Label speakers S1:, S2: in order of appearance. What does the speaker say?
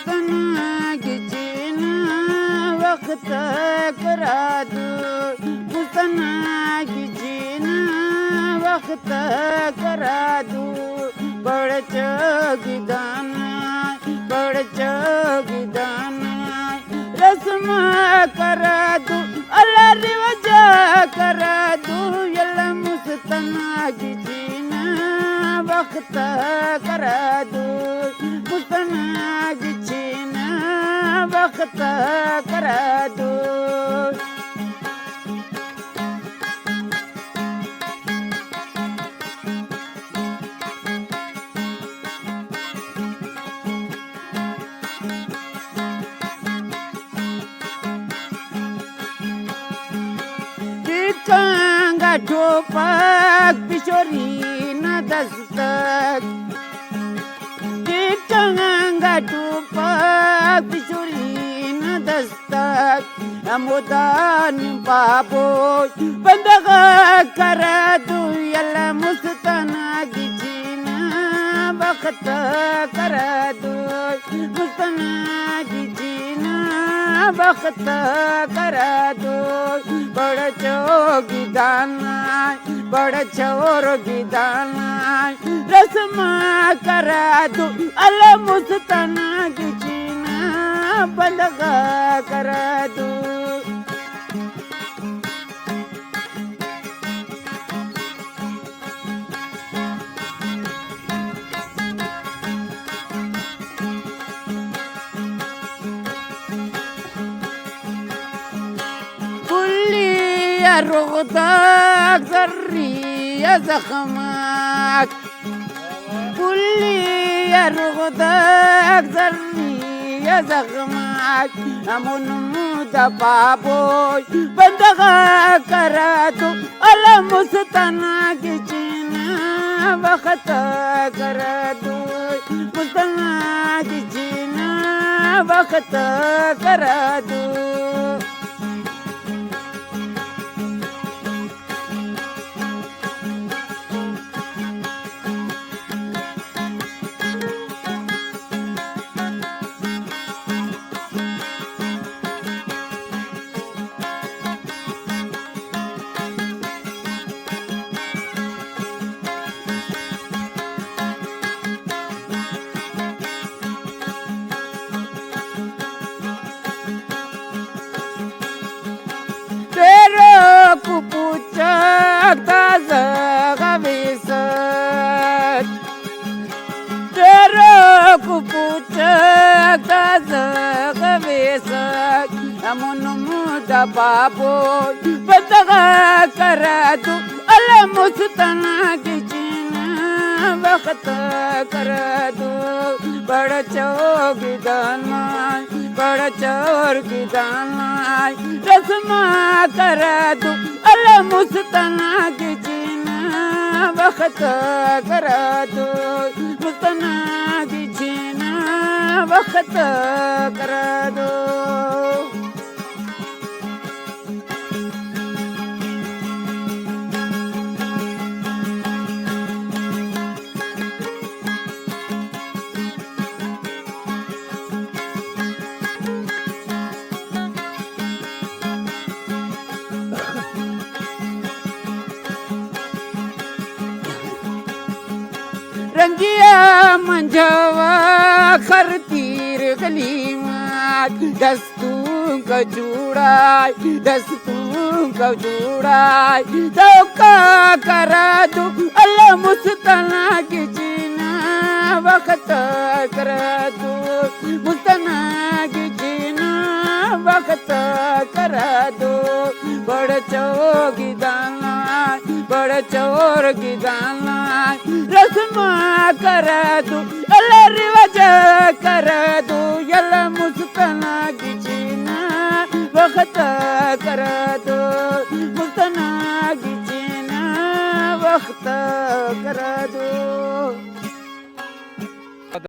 S1: मुस्तनागीचीन वक्त करादू मुस्तनागीचीन वक्त करादू बड़च गिदाना रस्म करादू अल्लाह रिवाज करादू ಎಲ್ಲ मुस्तनागीचीन वक्त करादू मुस्तनागीचीन वक्त करादू Kanga topak pisorina dastak Kanga topak pisorina dastak Amudan baboy bandaga karadu yalla mustanagicina वक्त karadu mustanagicina वक्त करादू बड़ चोर गिदाना रस्म करादू अल मुस्तनागीचीन बंदगा करादू رغدك ذري يا زخمك قل لي يا رغدك ذري يا زخمك أمون مودا بابوي بندغا كراتو ألا مستناگيچين وقت كراتو مستناگيچين وقت كراتو Kupucak tazagavisat Tera kupucak tazagavisat Amun muda baboy bandaga karadu ala mustanagicin वक्त करादू बड़ चोर गिदाना रस्म करादू अल मुस्तनागीचीन वक्त करादू मुस्तनागीचीन वक्त करादू रंगिया मंझवा खरतीर गलीमात दस्तूं का जुड़ाई धोखा करादू अल्लाह मुस्तनागीचीन वक्त करादू मुस्तनागीचीन वक्त करादू बड़ चोर गिदाना रस्म करादू अल्लाह रिवाज करादू यल्ला मुस्तनागीचीन वक्त करादू मुस्तनागीचीन वक्त करादू